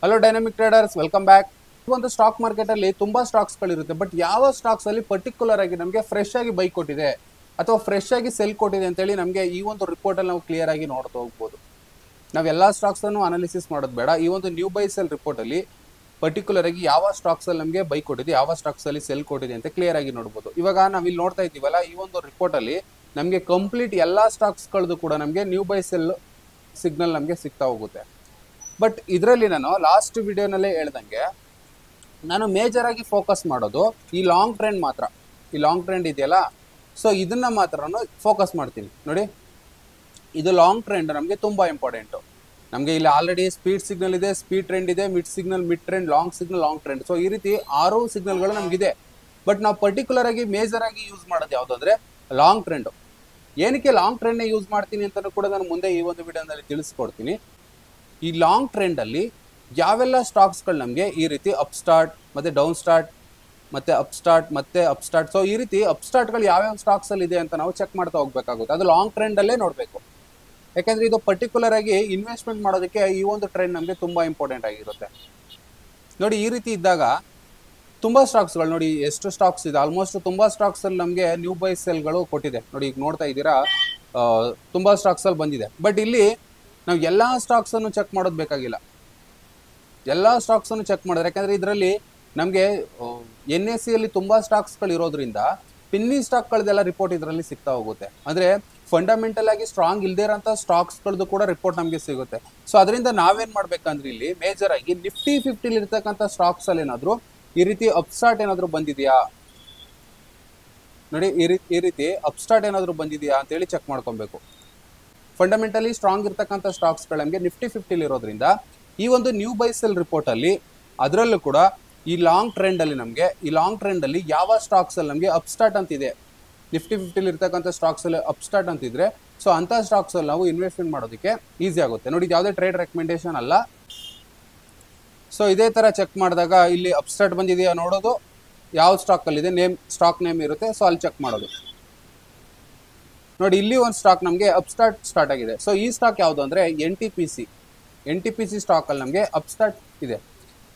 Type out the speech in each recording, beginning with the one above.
Hello dynamic traders, welcome back. ಒಂದು stock market ಅಲ್ಲಿ ತುಂಬಾ ಸ್ಟಾಕ್ಸ್ ಗಳಿರುತ್ತೆ, ಬಟ್ ಯಾವ ಸ್ಟಾಕ್ಸ್ ಅಲ್ಲಿ ಪರ್ಟಿಕ್ಯುಲರ್ ಆಗಿ ನಮಗೆ ಫ್ರೆಶ್ ಆಗಿ ಬೈ ಕೊಟ್ಟಿದೆ ಅಥವಾ ಫ್ರೆಶ್ ಆಗಿ ಸೆಲ್ ಕೊಟ್ಟಿದೆ ಅಂತ ಹೇಳಿ ನಮಗೆ ಈ ಒಂದು ರಿಪೋರ್ಟ್ ಅಲ್ಲಿ ನಾವು ಕ್ಲಿಯರ್ ಆಗಿ ನೋಡ್ತಾ ಹೋಗ್ಬೋದು. ನಾವು ಎಲ್ಲಾ ಸ್ಟಾಕ್ಸ್ ಅನ್ನು ಅನಾಲಿಸಿಸ್ ಮಾಡೋದು ಬೇಡ. ಈ ಒಂದು ನ್ಯೂ ಬೈ ಸೆಲ್ ರಿಪೋರ್ಟ್ ಅಲ್ಲಿ ಪರ್ಟಿಕ್ಯುಲರ್ ಆಗಿ ಯಾವ ಸ್ಟಾಕ್ಸ್ ಅಲ್ಲಿ ನಮಗೆ ಬೈ ಕೊಟ್ಟಿದೆ, ಯಾವ ಸ್ಟಾಕ್ಸ್ ಅಲ್ಲಿ ಸೆಲ್ ಕೊಟ್ಟಿದೆ ಅಂತ ಕ್ಲಿಯರ್ ಆಗಿ ನೋಡಬಹುದು. ಇವಾಗ ನಾವ್ ಇಲ್ಲಿ ನೋಡ್ತಾ ಇದ್ದೀವಲ್ಲ, ಈ ಒಂದು ರಿಪೋರ್ಟ್ ಅಲ್ಲಿ ನಮಗೆ ಕಂಪ್ಲೀಟ್ ಎಲ್ಲಾ ಸ್ಟಾಕ್ಸ್ ಗಳದ್ದು ಕೂಡ ನಮಗೆ ನ್ಯೂ ಬೈ ಸೆಲ್ ಸಿಗ್ನಲ್ ನಮಗೆ ಸಿಗ್ತಾ ಹೋಗುತ್ತೆ. ಬಟ್ ಇದರಲ್ಲಿ ನಾನು ಲಾಸ್ಟ್ ವಿಡಿಯೋನಲ್ಲೇ ಹೇಳ್ದಂಗೆ ನಾನು ಮೇಜರ್ ಆಗಿ ಫೋಕಸ್ ಮಾಡೋದು ಈ ಲಾಂಗ್ ಟ್ರೆಂಡ್ ಮಾತ್ರ. ಈ ಲಾಂಗ್ ಟ್ರೆಂಡ್ ಇದೆಯಲ್ಲ, ಸೊ ಇದನ್ನ ಮಾತ್ರ ಫೋಕಸ್ ಮಾಡ್ತೀನಿ. ನೋಡಿ, ಇದು ಲಾಂಗ್ ಟ್ರೆಂಡ್ ನಮಗೆ ತುಂಬಾ ಇಂಪಾರ್ಟೆಂಟ್. ನಮಗೆ ಇಲ್ಲಿ ಆಲ್ರೆಡಿ ಸ್ಪೀಡ್ ಸಿಗ್ನಲ್ ಇದೆ, ಸ್ಪೀಡ್ ಟ್ರೆಂಡ್ ಇದೆ, mid signal, mid trend, long signal, long trend. So ಈ ರೀತಿ 6 ಸಿಗ್ನಲ್ಗಳು ನಮಗಿದೆ. ಬಟ್ ನಾವು ಪರ್ಟಿಕ್ಯುಲರ್ ಆಗಿ ಮೇಜರ್ ಆಗಿ ಯೂಸ್ ಮಾಡೋದು ಯಾವುದು ಅಂದ್ರೆ ಲಾಂಗ್ ಟ್ರೆಂಡ್. ಏನಕ್ಕೆ ಲಾಂಗ್ ಟ್ರೆಂಡ್ ಯೂಸ್ ಮಾಡ್ತೀನಿ ಅಂತ ಕೂಡ ನಾನು ಮುಂದೆ ಈ ಒಂದು ವಿಡಿಯೋನಲ್ಲಿ ತಿಳಿಸ್ಕೊಡ್ತೀನಿ. ಈ ಲಾಂಗ್ ಟ್ರೆಂಡ್ ಅಲ್ಲಿ ಯಾವೆಲ್ಲ ಸ್ಟಾಕ್ಸ್ಗಳು ನಮಗೆ ಈ ರೀತಿ ಅಪ್ ಸ್ಟಾರ್ಟ್ ಮತ್ತೆ ಡೌನ್ ಸ್ಟಾರ್ಟ್ ಮತ್ತೆ ಅಪ್ ಸ್ಟಾರ್ಟ್ ಮತ್ತೆ ಅಪ್ ಸ್ಟಾರ್ಟ್, ಸೊ ಈ ರೀತಿ ಅಪ್ ಸ್ಟಾರ್ಟ್ಗಳು ಯಾವ್ಯಾವ ಸ್ಟಾಕ್ಸ್ ಅಲ್ಲಿ ಇದೆ ಅಂತ ನಾವು ಚೆಕ್ ಮಾಡ್ತಾ ಹೋಗ್ಬೇಕಾಗುತ್ತೆ. ಅದು ಲಾಂಗ್ ಟ್ರೆಂಡ್ ಅಲ್ಲೇ ನೋಡಬೇಕು. ಯಾಕಂದ್ರೆ ಇದು ಪರ್ಟಿಕ್ಯುಲರ್ ಆಗಿ ಇನ್ವೆಸ್ಟ್ಮೆಂಟ್ ಮಾಡೋದಕ್ಕೆ ಈ ಒಂದು ಟ್ರೆಂಡ್ ನಮಗೆ ತುಂಬಾ ಇಂಪಾರ್ಟೆಂಟ್ ಆಗಿರುತ್ತೆ. ನೋಡಿ, ಈ ರೀತಿ ಇದ್ದಾಗ ತುಂಬಾ ಸ್ಟಾಕ್ಸ್ಗಳು, ನೋಡಿ ಎಷ್ಟು ಸ್ಟಾಕ್ಸ್ ಇದೆ, ಆಲ್ಮೋಸ್ಟ್ ತುಂಬಾ ಸ್ಟಾಕ್ಸ್ ಅಲ್ಲಿ ನಮಗೆ ನ್ಯೂ ಬೈ ಸೆಲ್ಗಳು ಕೊಟ್ಟಿದೆ. ನೋಡಿ, ಈಗ ನೋಡ್ತಾ ಇದ್ದೀರಾ, ತುಂಬಾ ಸ್ಟಾಕ್ಸ್ ಅಲ್ಲಿ ಬಂದಿದೆ. ಬಟ್ ಇಲ್ಲಿ ನಾವು ಎಲ್ಲಾ ಸ್ಟಾಕ್ಸ್ ಅನ್ನು ಚೆಕ್ ಮಾಡೋದು ಬೇಕಾಗಿಲ್ಲ. ಎಲ್ಲಾ ಸ್ಟಾಕ್ಸ್ ಅನ್ನು ಚೆಕ್ ಮಾಡಿದ್ರೆ, ಯಾಕಂದ್ರೆ ಇದರಲ್ಲಿ ನಮಗೆ NSE ಅಲ್ಲಿ ತುಂಬಾ ಸ್ಟಾಕ್ಸ್ಗಳು ಇರೋದ್ರಿಂದ ಪಿನ್ನಿ ಸ್ಟಾಕ್ಗಳದೆಲ್ಲ ರಿಪೋರ್ಟ್ ಇದರಲ್ಲಿ ಸಿಗ್ತಾ ಹೋಗುತ್ತೆ. ಅಂದ್ರೆ ಫಂಡಮೆಂಟಲ್ ಆಗಿ ಸ್ಟ್ರಾಂಗ್ ಇಲ್ದೇ ಇರೋಂಥ ಸ್ಟಾಕ್ಸ್ಗಳದ್ದು ಕೂಡ ರಿಪೋರ್ಟ್ ನಮಗೆ ಸಿಗುತ್ತೆ. ಸೊ ಅದರಿಂದ ನಾವೇನ್ ಮಾಡ್ಬೇಕಂದ್ರೆ ಇಲ್ಲಿ ಮೇಜರ್ ಆಗಿ ನಿಫ್ಟಿ 50 ಇರ್ತಕ್ಕಂಥ ಸ್ಟಾಕ್ಸ್ ಅಲ್ಲಿ ಏನಾದ್ರು ಈ ರೀತಿ ಅಪ್ಸ್ಟಾರ್ಟ್ ಏನಾದ್ರು ಬಂದಿದೆಯಾ, ನೋಡಿ ಈ ರೀತಿ ಅಪ್ಸ್ಟಾರ್ಟ್ ಏನಾದ್ರು ಬಂದಿದೆಯಾ ಅಂತ ಹೇಳಿ ಚೆಕ್ ಮಾಡ್ಕೊಬೇಕು. ಫಂಡಮೆಂಟಲಿ ಸ್ಟ್ರಾಂಗ್ ಇರ್ತಕ್ಕಂಥ ಸ್ಟಾಕ್ಸ್ಗಳು ನಮಗೆ ನಿಫ್ಟಿ 50 ಇರೋದ್ರಿಂದ ಈ ಒಂದು ನ್ಯೂ ಬೈ ಸೆಲ್ ರಿಪೋರ್ಟ್ ಅಲ್ಲಿ ಅದರಲ್ಲೂ ಕೂಡ ಈ ಲಾಂಗ್ ಟ್ರೆಂಡ್ ಅಲ್ಲಿ ನಮಗೆ ಈ ಲಾಂಗ್ ಟ್ರೆಂಡ್ ಅಲ್ಲಿ ಯಾವ ಸ್ಟಾಕ್ಸ್ ಅಲ್ಲಿ ನಮಗೆ ಅಪ್ಸ್ಟಾರ್ಟ್ ಅಂತಿದೆ, ನಿಫ್ಟಿ 50 ಇರ್ತಕ್ಕಂಥ ಸ್ಟಾಕ್ಸ್ ಅಲ್ಲಿ ಅಪ್ಸ್ಟಾರ್ಟ್ ಅಂತಿದ್ರೆ, ಸೊ ಅಂತ ಸ್ಟಾಕ್ಸ್ ಅಲ್ಲಿ ನಾವು ಇನ್ವೆಸ್ಟ್ಮೆಂಟ್ ಮಾಡೋದಕ್ಕೆ ಈಸಿ ಆಗುತ್ತೆ. ನೋಡಿ, ಯಾವುದೇ ಟ್ರೇಡ್ ರೆಕಮೆಂಡೇಶನ್ ಅಲ್ಲ. ಸೊ ಇದೇ ತರ ಚೆಕ್ ಮಾಡಿದಾಗ ಇಲ್ಲಿ ಅಪ್ಸ್ಟಾರ್ಟ್ ಬಂದಿದೆಯಾ ನೋಡೋದು, ಯಾವ ಸ್ಟಾಕ್ ಅಲ್ಲಿ ಇದೆ, ಸ್ಟಾಕ್ ನೇಮ್ ಇರುತ್ತೆ, ಸೊ ಅಲ್ಲಿ ಚೆಕ್ ಮಾಡೋದು. ನೋಡಿ, ಇಲ್ಲಿ ಒಂದು ಸ್ಟಾಕ್ ನಮಗೆ ಸ್ಟಾರ್ಟ್ ಆಗಿದೆ. ಸೊ ಈ ಸ್ಟಾಕ್ ಯಾವುದು ಅಂದ್ರೆ NTPC ಸ್ಟಾಕ್ ಅಲ್ಲಿ ನಮಗೆ ಅಪ್ಸ್ಟಾರ್ಟ್ ಇದೆ.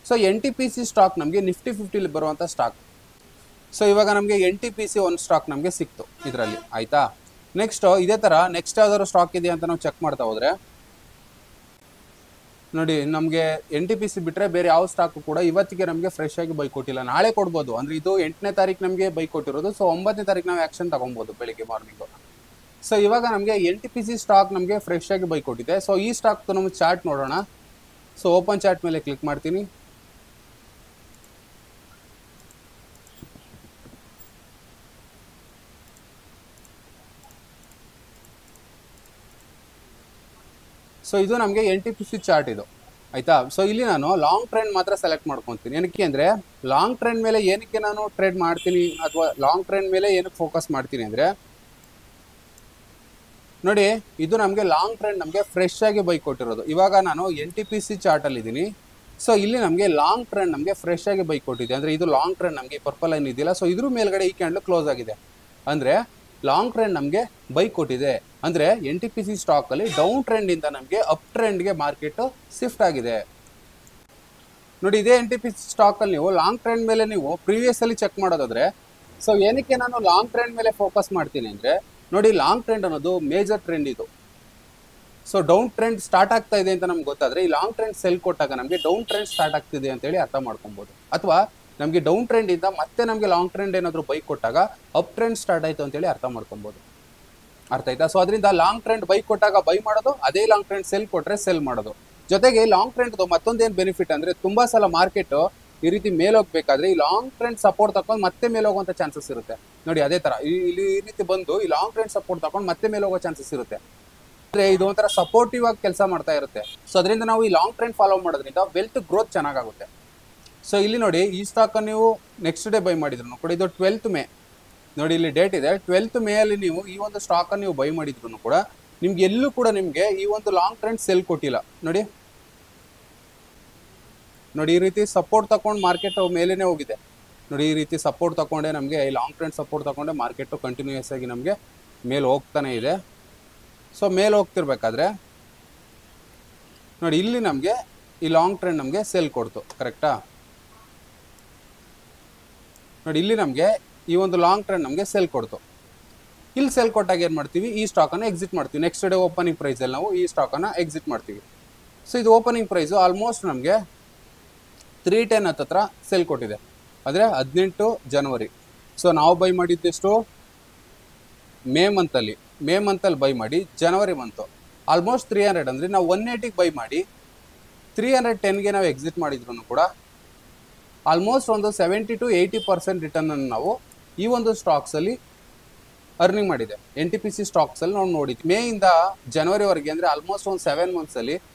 ಸೊ NTPC ಸ್ಟಾಕ್ ನಮಗೆ ನಿಫ್ಟಿ 50 ಬರುವಂತ ಸ್ಟಾಕ್. ಸೊ ಇವಾಗ ನಮಗೆ NTPC ಒಂದು ಸ್ಟಾಕ್ ನಮಗೆ ಸಿಕ್ತು ಇದರಲ್ಲಿ, ಆಯ್ತಾ. ನೆಕ್ಸ್ಟ್ ಇದೇ ತರ ನೆಕ್ಸ್ಟ್ ಯಾವ್ದಾದ್ರು ಸ್ಟಾಕ್ ಇದೆ ಅಂತ ನಾವು ಚೆಕ್ ಮಾಡ್ತಾ ಹೋದ್ರೆ, ನೋಡಿ ನಮಗೆ NTPC ಬಿಟ್ರೆ ಬೇರೆ ಯಾವ ಸ್ಟಾಕ್ ಕೂಡ ಇವತ್ತಿಗೆ ನಮಗೆ ಫ್ರೆಶ್ ಆಗಿ ಬೈ ಕೊಟ್ಟಿಲ್ಲ. ನಾಳೆ ಕೊಡ್ಬೋದು, ಅಂದ್ರೆ ಇದು 8ನೇ ತಾರೀಕು ನಮಗೆ ಬೈ ಕೊಟ್ಟಿರೋದು. ಸೊ 9ನೇ ತಾರೀಕು ನಾವು ಆಕ್ಷನ್ ತಗೊಬಹುದು ಬೆಳಿಗ್ಗೆ ಮಾರ್ನಿಂಗ್. ಸೊ ಇವಾಗ ನಮಗೆ NTPC ಸ್ಟಾಕ್ ನಮಗೆ ಫ್ರೆಶ್ ಆಗಿ ಬೈ ಕೊಟ್ಟಿದೆ. ಸೊ ಈ ಸ್ಟಾಕ್ ನಮ್ಮ ಚಾರ್ಟ್ ನೋಡೋಣ. ಸೊ ಓಪನ್ ಚಾರ್ಟ್ ಮೇಲೆ ಕ್ಲಿಕ್ ಮಾಡ್ತೀನಿ. ಸೊ ಇದು ನಮಗೆ NTPC ಚಾರ್ಟ್ ಇದು, ಆಯ್ತಾ. ಸೊ ಇಲ್ಲಿ ನಾನು ಲಾಂಗ್ ಟ್ರೆಂಡ್ ಮಾತ್ರ ಸೆಲೆಕ್ಟ್ ಮಾಡ್ಕೊತೀನಿ. ಏನಕ್ಕೆ ಅಂದ್ರೆ ಲಾಂಗ್ ಟ್ರೆಂಡ್ ಮೇಲೆ ಏನಕ್ಕೆ ನಾನು ಟ್ರೇಡ್ ಮಾಡ್ತೀನಿ ಅಥವಾ ಲಾಂಗ್ ಟ್ರೆಂಡ್ ಮೇಲೆ ಏನಕ್ಕೆ ಫೋಕಸ್ ಮಾಡ್ತೀನಿ ಅಂದ್ರೆ, ನೋಡಿ ಇದು ನಮಗೆ ಲಾಂಗ್ ಟ್ರೆಂಡ್ ನಮಗೆ ಫ್ರೆಶ್ ಆಗಿ ಬೈ ಕೊಟ್ಟಿರೋದು. ಇವಾಗ ನಾನು NTPC ಚಾರ್ಟ್ ಅಲ್ಲಿ ಇದ್ದೀನಿ. ಸೊ ಇಲ್ಲಿ ನಮಗೆ ಲಾಂಗ್ ಟ್ರೆಂಡ್ ನಮಗೆ ಫ್ರೆಶ್ ಆಗಿ ಬೈ ಕೊಟ್ಟಿದೆ. ಅಂದ್ರೆ ಇದು ಲಾಂಗ್ ಟ್ರೆಂಡ್ ನಮಗೆ ಪರ್ಪಲ್ ಲೈನ್ ಇದೆಯಲ್ಲ, ಸೊ ಇದ್ರ ಮೇಲ್ಗಡೆ ಈ ಕ್ಯಾಂಡಲ್ ಕ್ಲೋಸ್ ಆಗಿದೆ. ಅಂದ್ರೆ ಲಾಂಗ್ ಟ್ರೆಂಡ್ ನಮಗೆ ಬೈ ಕೊಟ್ಟಿದೆ. ಅಂದ್ರೆ NTPC ಸ್ಟಾಕ್ ಅಲ್ಲಿ ಡೌನ್ ಟ್ರೆಂಡ್ ಇಂದ ನಮಗೆ ಅಪ್ ಟ್ರೆಂಡ್ಗೆ ಮಾರ್ಕೆಟ್ ಶಿಫ್ಟ್ ಆಗಿದೆ. ನೋಡಿ, ಇದೇ NTPC ಸ್ಟಾಕ್ ಅಲ್ಲಿ ನೀವು ಲಾಂಗ್ ಟ್ರೆಂಡ್ ಮೇಲೆ ನೀವು ಪ್ರೀವಿಯಸ್ ಅಲ್ಲಿ ಚೆಕ್ ಮಾಡೋದಾದ್ರೆ, ಸೊ ಏನಕ್ಕೆ ನಾನು ಲಾಂಗ್ ಟ್ರೆಂಡ್ ಮೇಲೆ ಫೋಕಸ್ ಮಾಡ್ತೀನಿ ಅಂದ್ರೆ, ನೋಡಿ ಲಾಂಗ್ ಟ್ರೆಂಡ್ ಅನ್ನೋದು ಮೇಜರ್ ಟ್ರೆಂಡ್ ಇದು. ಸೊ ಡೌನ್ ಟ್ರೆಂಡ್ ಸ್ಟಾರ್ಟ್ ಆಗ್ತಾ ಇದೆ ಅಂತ ನಮ್ಗೆ ಗೊತ್ತಾದ್ರೆ, ಈ ಲಾಂಗ್ ಟ್ರೆಂಡ್ ಸೆಲ್ ಕೊಟ್ಟಾಗ ನಮಗೆ ಡೌನ್ ಟ್ರೆಂಡ್ ಸ್ಟಾರ್ಟ್ ಆಗ್ತಿದೆ ಅಂತ ಹೇಳಿ ಅರ್ಥ ಮಾಡ್ಕೊಬಹುದು. ಅಥವಾ ನಮಗೆ ಡೌನ್ ಟ್ರೆಂಡ್ ಇಂದ ಮತ್ತೆ ನಮಗೆ ಲಾಂಗ್ ಟ್ರೆಂಡ್ ಏನಾದ್ರು ಬೈ ಕೊಟ್ಟಾಗ ಅಪ್ ಟ್ರೆಂಡ್ ಸ್ಟಾರ್ಟ್ ಆಯ್ತು ಅಂತ ಹೇಳಿ ಅರ್ಥ ಮಾಡ್ಕೊಬಹುದು. ಅರ್ಥ ಆಯ್ತಾ. ಸೊ ಅದರಿಂದ ಲಾಂಗ್ ಟ್ರೆಂಡ್ ಬೈ ಕೊಟ್ಟಾಗ ಬೈ ಮಾಡೋದು, ಅದೇ ಲಾಂಗ್ ಟ್ರೆಂಡ್ ಸೆಲ್ ಕೊಟ್ರೆ ಸೆಲ್ ಮಾಡೋದು. ಜೊತೆಗೆ ಲಾಂಗ್ ಟ್ರೆಂಡ್ ಮತ್ತೊಂದೇನು ಬೆನಿಫಿಟ್ ಅಂದ್ರೆ, ತುಂಬಾ ಸಲ ಮಾರ್ಕೆಟ್ ಈ ರೀತಿ ಮೇಲೆ ಹೋಗ್ಬೇಕಾದ್ರೆ ಈ ಲಾಂಗ್ ಟ್ರೆಂಡ್ ಸಪೋರ್ಟ್ ತಕೊಂಡು ಮತ್ತೆ ಮೇಲೆ ಹೋಗುವಂತ ಚಾನ್ಸಸ್ ಇರುತ್ತೆ. ನೋಡಿ ಅದೇ ತರ ಇಲ್ಲಿ ಈ ರೀತಿ ಬಂದು ಈ ಲಾಂಗ್ ಟ್ರೆಂಡ್ ಸಪೋರ್ಟ್ ತಕೊಂಡು ಮತ್ತೆ ಮೇಲೆ ಹೋಗೋ ಚಾನ್ಸಸ್ ಇರುತ್ತೆ. ಅಂದ್ರೆ ಇದು ಒಂಥರ ಸಪೋರ್ಟಿವ್ ಆಗಿ ಕೆಲಸ ಮಾಡ್ತಾ ಇರುತ್ತೆ. ಸೊ ಅದರಿಂದ ನಾವು ಈ ಲಾಂಗ್ ಟ್ರೆಂಡ್ ಫಾಲೋ ಮಾಡೋದ್ರಿಂದ ವೆಲ್ತ್ ಗ್ರೋತ್ ಚೆನ್ನಾಗುತ್ತೆ. ಸೊ ಇಲ್ಲಿ ನೋಡಿ, ಈ ಸ್ಟಾಕ್ ನೀವು ನೆಕ್ಸ್ಟ್ ಡೇ ಬೈ ಮಾಡಿದ್ರು ಕೂಡ, ಇದು 12th ಮೇ, ನೋಡಿ ಇಲ್ಲಿ ಡೇಟ್ ಇದೆ 12th ಮೇ ಅಲ್ಲಿ ನೀವು ಈ ಒಂದು ಸ್ಟಾಕ್ ಅನ್ನು ನೀವು ಬೈ ಮಾಡಿದ್ರು ಕೂಡ ನಿಮ್ಗೆ ಎಲ್ಲೂ ಕೂಡ ನಿಮ್ಗೆ ಈ ಒಂದು ಲಾಂಗ್ ಟ್ರೆಂಡ್ ಸೆಲ್ ಕೊಟ್ಟಿಲ್ಲ. ನೋಡಿ ಈ ರೀತಿ ಸಪೋರ್ಟ್ ತಕೊಂಡು ಮಾರ್ಕೆಟ್ ಮೇಲೇನೆ ಹೋಗಿದೆ. ನೋಡಿ ಈ ರೀತಿ ಸಪೋರ್ಟ್ ತಗೊಂಡೆ ನಮಗೆ ಈ ಲಾಂಗ್ ಟ್ರೆಂಡ್ ಸಪೋರ್ಟ್ ತಗೊಂಡೆ ಮಾರ್ಕೆಟ್ ಕಂಟಿನ್ಯೂಸ್ ಆಗಿ ನಮಗೆ ಮೇಲೆ ಹೋಗ್ತಾನೆ ಇದೆ. ಸೊ ಮೇಲೆ ಹೋಗ್ತಿರ್ಬೇಕಾದ್ರೆ ನೋಡಿ ಇಲ್ಲಿ ನಮಗೆ ಈ ಲಾಂಗ್ ಟ್ರೆಂಡ್ ನಮಗೆ ಸೆಲ್ ಕೊಡ್ತು, ಕರೆಕ್ಟಾ? ನೋಡಿ ಇಲ್ಲಿ ನಮಗೆ ಈ ಒಂದು ಲಾಂಗ್ ಟ್ರೆಂಡ್ ನಮಗೆ ಸೆಲ್ ಕೊಡ್ತು. ಇಲ್ಲಿ ಸೆಲ್ ಕೊಟ್ಟಾಗ ಏನು ಮಾಡ್ತೀವಿ, ಈ ಸ್ಟಾಕನ್ನು ಎಕ್ಸಿಟ್ ಮಾಡ್ತೀವಿ. ನೆಕ್ಸ್ಟ್ ಡೇ ಓಪನಿಂಗ್ ಪ್ರೈಸಲ್ಲಿ ನಾವು ಈ ಸ್ಟಾಕನ್ನು ಎಕ್ಸಿಟ್ ಮಾಡ್ತೀವಿ. ಸೊ ಇದು ಓಪನಿಂಗ್ ಪ್ರೈಸು ಆಲ್ಮೋಸ್ಟ್ ನಮಗೆ 310 ಹತ್ತತ್ರ ಸೆಲ್ ಕೊಟ್ಟಿದೆ, ಅಂದರೆ 18 ಜನವರಿ. ಸೊ ನಾವು ಬೈ ಮಾಡಿದ್ದೆಷ್ಟು ಮೇ ಮಂತಲ್ಲಿ ಬೈ ಮಾಡಿ ಜನವರಿ ಮಂತು ಆಲ್ಮೋಸ್ಟ್ 300, ಅಂದರೆ ನಾವು 180ಗೆ ಬೈ ಮಾಡಿ 310ಗೆ ನಾವು ಎಕ್ಸಿಟ್ ಮಾಡಿದ್ರು ಕೂಡ ಆಲ್ಮೋಸ್ಟ್ ಒಂದು 70 to 80% ರಿಟರ್ನನ್ನು ನಾವು ಈ ಒಂದು ಸ್ಟಾಕ್ಸಲ್ಲಿ ಅರ್ನಿಂಗ್ ಮಾಡಿದೆ. NTPC ಸ್ಟಾಕ್ಸಲ್ಲಿ ನಾವು ನೋಡಿದ್ವಿ. ಮೇಯಿಂದ ಜನವರಿವರೆಗೆ ಅಂದರೆ ಆಲ್ಮೋಸ್ಟ್ ಒಂದು 7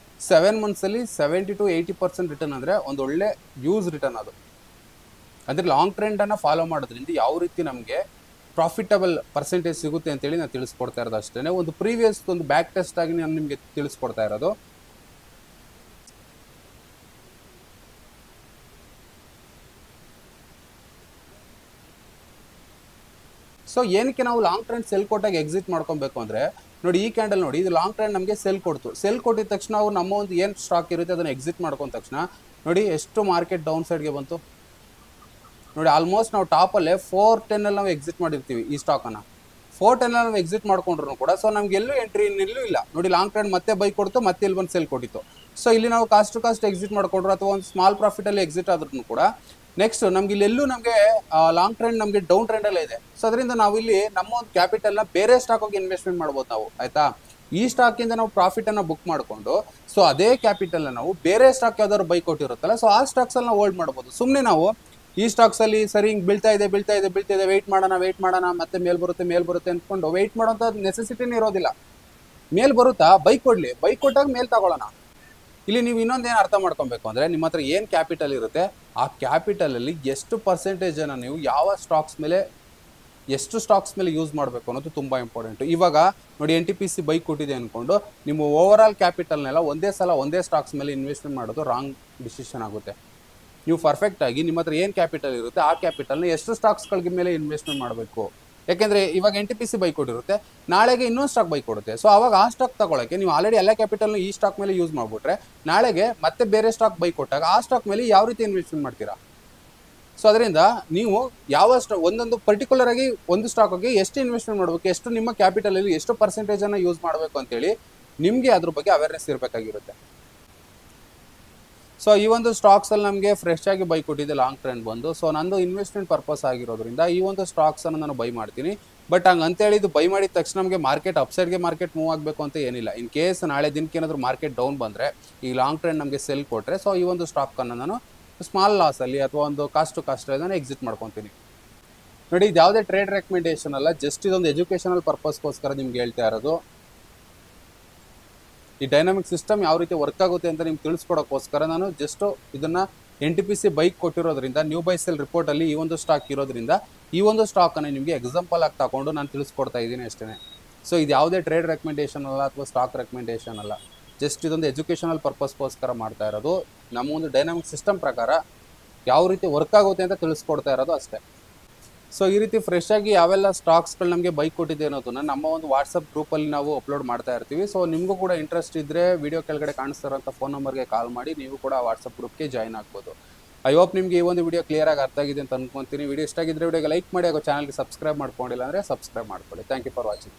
ಮಂತ್ಸಲ್ಲಿ 70 to 80% ರಿಟರ್ನ್ ಅಂದರೆ ಒಂದು ಒಳ್ಳೆ ಯೂಸ್ ರಿಟರ್ನ್ ಅದು. ಅಂದರೆ ಲಾಂಗ್ ಟ್ರೆಂಡನ್ನು ಫಾಲೋ ಮಾಡೋದ್ರಿಂದ ಯಾವ ರೀತಿ ನಮಗೆ ಪ್ರಾಫಿಟಬಲ್ ಪರ್ಸೆಂಟೇಜ್ ಸಿಗುತ್ತೆ ಅಂತೇಳಿ ನಾನು ತಿಳಿಸ್ಕೊಡ್ತಾ ಇರೋದು ಅಷ್ಟೇ. ಒಂದು ಪ್ರೀವಿಯಸ್ ಒಂದು ಬ್ಯಾಕ್ ಟೆಸ್ಟ್ ಆಗಿ ನಾನು ನಿಮಗೆ ತಿಳಿಸ್ಕೊಡ್ತಾ ಇರೋದು. ಸೊ ಏನಕ್ಕೆ ನಾವು ಲಾಂಗ್ ಟ್ರೆಂಡ್ ಸೆಲ್ ಕೊಟ್ಟಾಗ ಎಕ್ಸಿಟ್ ಮಾಡ್ಕೊಬೇಕು ಅಂದರೆ, ನೋಡಿ ಈ ಕ್ಯಾಂಡಲ್ ನೋಡಿ, ಇದು ಲಾಂಗ್ ಟ್ರೆಂಡ್ ನಮಗೆ ಸೆಲ್ ಕೊಡ್ತು. ಸೆಲ್ ಕೊಟ್ಟಿದ ತಕ್ಷಣ ನಾವು ನಮ್ಮ ಒಂದು ಏನು ಸ್ಟಾಕ್ ಇರುತ್ತೆ ಅದನ್ನು ಎಕ್ಸಿಟ್ ಮಾಡ್ಕೊಂಡ ತಕ್ಷಣ ನೋಡಿ ಎಷ್ಟು ಮಾರ್ಕೆಟ್ ಡೌನ್ ಸೈಡ್ಗೆ ಬಂತು. ನೋಡಿ ಆಲ್ಮೋಸ್ಟ್ ನಾವು ಟಾಪಲ್ಲೇ 410 ನಾವು ಎಕ್ಸಿಟ್ ಮಾಡಿರ್ತೀವಿ ಈ ಸ್ಟಾಕನ್ನು. 410 ನಾವು ಎಕ್ಸಿಟ್ ಮಾಡ್ಕೊಂಡ್ರು ಕೂಡ ಸೊ ನಮ್ಗೆ ಎಲ್ಲೂ ಎಂಟ್ರಿ ಇನ್ನೆಲ್ಲೂ ಇಲ್ಲ. ನೋಡಿ ಲಾಂಗ್ ಟ್ರೆಂಡ್ ಮತ್ತೆ ಬೈ ಕೊಡ್ತು, ಮತ್ತೆ ಇಲ್ಲಿ ಬಂದು ಸೆಲ್ ಕೊಟ್ಟಿತ್ತು. ಸೊ ಇಲ್ಲಿ ನಾವು ಕಾಸ್ಟ್ ಟು ಕಾಸ್ಟ್ ಎಕ್ಸಿಟ್ ಮಾಡ್ಕೊಂಡ್ರು ಅಥವಾ ಒಂದು ಸ್ಮಾಲ್ ಪ್ರಾಫಿಟಲ್ಲಿ ಎಕ್ಸಿಟ್ ಆದ್ರೂ ಕೂಡ ನೆಕ್ಸ್ಟ್ ನಮ್ಗೆ ಇಲ್ಲೆಲ್ಲೂ ನಮಗೆ ಲಾಂಗ್ ಟ್ರೆಂಡ್ ನಮಗೆ ಡೌನ್ ಟ್ರೆಂಡಲ್ಲೇ ಇದೆ. ಸೊ ಅದರಿಂದ ನಾವು ಇಲ್ಲಿ ನಮ್ಮ ಒಂದು ಕ್ಯಾಪಿಟಲ್ನ ಬೇರೆ ಸ್ಟಾಕ್ ಹೋಗಿ ಇನ್ವೆಸ್ಟ್ಮೆಂಟ್ ಮಾಡ್ಬೋದು ನಾವು, ಆಯ್ತಾ? ಈ ಸ್ಟಾಕಿಂದ ನಾವು ಪ್ರಾಫಿಟನ್ನು ಬುಕ್ ಮಾಡಿಕೊಂಡು ಸೊ ಅದೇ ಕ್ಯಾಪಿಟಲ್ನ ನಾವು ಬೇರೆ ಸ್ಟಾಕ್ ಯಾವ್ದಾದ್ರು ಬೈ ಕೊಟ್ಟಿರುತ್ತಲ್ಲ ಸೊ ಆ ಸ್ಟಾಕ್ಸಲ್ಲಿ ನಾವು ಹೋಲ್ಡ್ ಮಾಡ್ಬೋದು. ಸುಮ್ಮನೆ ನಾವು ಈ ಸ್ಟಾಕ್ಸಲ್ಲಿ ಸರಿ ಹಿಂಗೆ ಬೀಳ್ತಾ ಇದೆ ವೆಯ್ಟ್ ಮಾಡೋಣ ಮತ್ತೆ ಮೇಲ್ ಬರುತ್ತೆ ಅಂದ್ಕೊಂಡು ವೆಯ್ಟ್ ಮಾಡೋಂಥ ನೆಸೆಸಿಟಿನೇ ಇರೋದಿಲ್ಲ. ಮೇಲ್ ಬರುತ್ತಾ ಬೈ ಕೊಟ್ಟಾಗ ಮೇಲ್ ತಗೊಳ್ಳೋಣ. ಇಲ್ಲಿ ನೀವು ಇನ್ನೊಂದೇನು ಅರ್ಥ ಮಾಡ್ಕೊಬೇಕು ಅಂದರೆ, ನಿಮ್ಮ ಹತ್ರ ಏನು ಕ್ಯಾಪಿಟಲ್ ಇರುತ್ತೆ ಆ ಕ್ಯಾಪಿಟಲಲ್ಲಿ ಎಷ್ಟು ಪರ್ಸೆಂಟೇಜನ್ನು ನೀವು ಯಾವ ಸ್ಟಾಕ್ಸ್ ಮೇಲೆ ಎಷ್ಟು ಸ್ಟಾಕ್ಸ್ ಮೇಲೆ ಯೂಸ್ ಮಾಡಬೇಕು ಅನ್ನೋದು ತುಂಬ ಇಂಪಾರ್ಟೆಂಟು. ಇವಾಗ ನೋಡಿ NTPC ಬೈ ಕೊಟ್ಟಿದೆ ಅಂದ್ಕೊಂಡು ನಿಮ್ಮ ಓವರ್ ಆಲ್ ಕ್ಯಾಪಿಟಲ್ನೆಲ್ಲ ಒಂದೇ ಸ್ಟಾಕ್ಸ್ ಮೇಲೆ ಇನ್ವೆಸ್ಟ್ಮೆಂಟ್ ಮಾಡೋದು ರಾಂಗ್ ಡಿಸಿಷನ್ ಆಗುತ್ತೆ. ನೀವು ಪರ್ಫೆಕ್ಟಾಗಿ ನಿಮ್ಮ ಹತ್ರ ಏನು ಕ್ಯಾಪಿಟಲ್ ಇರುತ್ತೆ ಆ ಕ್ಯಾಪಿಟಲ್ನ ಎಷ್ಟು ಸ್ಟಾಕ್ಸ್ಗಳಿಗೆ ಮೇಲೆ ಇನ್ವೆಸ್ಟ್ಮೆಂಟ್ ಮಾಡಬೇಕು. ಯಾಕೆಂದರೆ ಇವಾಗ NTPC ಬೈ ಕೊಟ್ಟಿರುತ್ತೆ, ನಾಳೆಗೆ ಇನ್ನೊಂದು ಸ್ಟಾಕ್ ಬೈ ಕೊಡುತ್ತೆ. ಸೊ ಅವಾಗ ಆ ಸ್ಟಾಕ್ ತಗೊಳ್ಳೋಕ್ಕೆ ನೀವು ಆಲ್ರೆಡಿ ಎಲ್ಲ ಕ್ಯಾಪಿಟಲ್ನ ಈ ಸ್ಟಾಕ್ ಮೇಲೆ ಯೂಸ್ ಮಾಡಿಬಿಟ್ರೆ ನಾಳೆಗೆ ಮತ್ತೆ ಬೇರೆ ಸ್ಟಾಕ್ ಬೈ ಕೊಟ್ಟಾಗ ಆ ಸ್ಟಾಕ್ ಮೇಲೆ ಯಾವ ರೀತಿ ಇನ್ವೆಸ್ಟ್ಮೆಂಟ್ ಮಾಡ್ತೀರಾ? ಸೊ ಅದರಿಂದ ನೀವು ಒಂದೊಂದು ಪರ್ಟಿಕ್ಯುಲರ್ ಆಗಿ ಒಂದು ಸ್ಟಾಕ್ಗೆ ಎಷ್ಟು ಇನ್ವೆಸ್ಟ್ಮೆಂಟ್ ಮಾಡಬೇಕು, ಎಷ್ಟು ನಿಮ್ಮ ಕ್ಯಾಪಿಟಲಲ್ಲಿ ಎಷ್ಟು ಪರ್ಸೆಂಟೇಜನ್ನು ಯೂಸ್ ಮಾಡಬೇಕು ಅಂತೇಳಿ ನಿಮಗೆ ಅದ್ರ ಬಗ್ಗೆ ಅವೇರ್ನೆಸ್ ಇರಬೇಕಾಗಿರುತ್ತೆ. ಸೊ ಈ ಒಂದು ಸ್ಟಾಕ್ಸಲ್ಲಿ ನಮಗೆ ಫ್ರೆಶ್ ಆಗಿ ಬೈ ಕೊಟ್ಟಿದೆ ಲಾಂಗ್ ಟ್ರೆಂಡ್ ಬಂದು. ಸೊ ನಂದು ಇನ್ವೆಸ್ಟ್ಮೆಂಟ್ ಪರ್ಪಸ್ ಆಗಿರೋದ್ರಿಂದ ಈ ಒಂದು ಸ್ಟಾಕ್ಸನ್ನು ನಾನು ಬೈ ಮಾಡ್ತೀನಿ. ಬಟ್ ಹಂಗೆ ಅಂತೇಳಿ ಇದು ಬೈ ಮಾಡಿದ ತಕ್ಷಣ ನಮಗೆ ಅಪ್ಸೈಡ್ಗೆ ಮಾರ್ಕೆಟ್ ಮೂವ್ ಆಗಬೇಕು ಅಂತ ಏನಿಲ್ಲ. ಇನ್ ಕೇಸ್ ನಾಳೆ ದಿನಕ್ಕೆ ಏನಾದರೂ ಮಾರ್ಕೆಟ್ ಡೌನ್ ಬಂದರೆ ಈ ಲಾಂಗ್ ಟ್ರೆಂಡ್ ನಮಗೆ ಸೆಲ್ ಕೊಟ್ಟರೆ ಸೊ ಈ ಒಂದು ಸ್ಟಾಕನ್ನು ನಾನು ಸ್ಮಾಲ್ ಲಾಸಲ್ಲಿ ಅಥವಾ ಒಂದು ಕಾಸ್ಟ್ ಟು ಕಾಸ್ಟ್ ನಾನು ಎಕ್ಸಿಟ್ ಮಾಡ್ಕೊತೀನಿ. ನೋಡಿ ಇದು ಯಾವುದೇ ಟ್ರೇಡ್ ರೆಕಮೆಂಡೇಷನ್ ಅಲ್ಲ, ಜಸ್ಟ್ ಇದೊಂದು ಎಜುಕೇಷನಲ್ ಪರ್ಪಸ್ಗೋಸ್ಕರ ನಿಮ್ಗೆ ಹೇಳ್ತಾ ಇರೋದು. ಈ ಡೈನಾಮಿಕ್ ಸಿಸ್ಟಮ್ ಯಾವ ರೀತಿ ವರ್ಕ್ ಆಗುತ್ತೆ ಅಂತ ನಿಮ್ಗೆ ತಿಳಿಸ್ಕೊಡೋಕ್ಕೋಸ್ಕರ ನಾನು ಜಸ್ಟ್ ಇದನ್ನು NTPC ಬೈಕ್ ಕೊಟ್ಟಿರೋದ್ರಿಂದ ನ್ಯೂ ಬೈ ಸೆಲ್ ರಿಪೋರ್ಟಲ್ಲಿ ಈ ಒಂದು ಸ್ಟಾಕ್ ಇರೋದ್ರಿಂದ ಈ ಒಂದು ಸ್ಟಾಕನ್ನು ನಿಮಗೆ ಎಕ್ಸಾಂಪಲ್ ಆಗಿ ತಗೊಂಡು ನಾನು ತಿಳಿಸ್ಕೊಡ್ತಾ ಇದ್ದೀನಿ ಅಷ್ಟೇ. ಸೊ ಇದು ಯಾವುದೇ ಟ್ರೇಡ್ ರೆಕಮೆಂಡೇಷನ್ ಅಲ್ಲ ಅಥವಾ ಸ್ಟಾಕ್ ರೆಕಮೆಂಡೇಷನ್ ಅಲ್ಲ, ಜಸ್ಟ್ ಇದೊಂದು ಎಜುಕೇಷನಲ್ ಪರ್ಪಸ್ಗೋಸ್ಕರ ಮಾಡ್ತಾ ಇರೋದು. ನಮ್ಮ ಒಂದು ಡೈನಾಮಿಕ್ ಸಿಸ್ಟಮ್ ಪ್ರಕಾರ ಯಾವ ರೀತಿ ವರ್ಕ್ ಆಗುತ್ತೆ ಅಂತ ತಿಳಿಸ್ಕೊಡ್ತಾ ಇರೋದು ಅಷ್ಟೇ. ಸೊ ಈ ರೀತಿ ಫ್ರೆಶ್ ಆಗಿ ಯಾವೆಲ್ಲ ಸ್ಟಾಕ್ಸ್ಗಳು ನಮಗೆ ಬೈ ಕೊಟ್ಟಿದೆ ಅನ್ನೋದನ್ನ ನಮ್ಮ ಒಂದು ವಾಟ್ಸಪ್ ಗ್ರೂಪಲ್ಲಿ ನಾವು ಅಪ್ಲೋಡ್ ಮಾಡ್ತಾ ಇರ್ತೀವಿ. ಸೊ ನಿಮಗೂ ಕೂಡ ಇಂಟ್ರೆಸ್ಟ್ ಇದ್ದರೆ ವಿಡಿಯೋ ಕೆಳಗಡೆ ಕಾಣಿಸ್ತಿರೋಂಥ ಫೋನ್ ನಂಬರ್ಗೆ ಕಾಲ್ ಮಾಡಿ ನೀವು ಕೂಡ ವಾಟ್ಸಪ್ ಗ್ರೂಪ್ಗೆ ಜಾಯ್ನ್ ಆಗ್ಬೋದು. ಐ ಹೋಪ್ ನಿಮಗೆ ಈ ಒಂದು ವಿಡಿಯೋ ಕ್ಲಿಯರಾಗಿ ಅರ್ಥ ಆಗಿದೆ ಅಂತ ಅನ್ಕೊತೀನಿ. ವಿಡಿಯೋ ಇಷ್ಟ ಆಗಿದ್ದರೆ ವಿಡಿಯೋಗೆ ಲೈಕ್ ಮಾಡಿ, ಹಾಗೂ ಚಾನಲ್ಗೆ ಸಬ್ಸ್ಕ್ರೈಬ್ ಮಾಡ್ಕೊಂಡಿಲ್ಲ ಅಂದರೆ ಸಬ್ಸ್ಕ್ರೈಬ್ ಮಾಡ್ಕೊಳ್ಳಿ. Thank you for watching.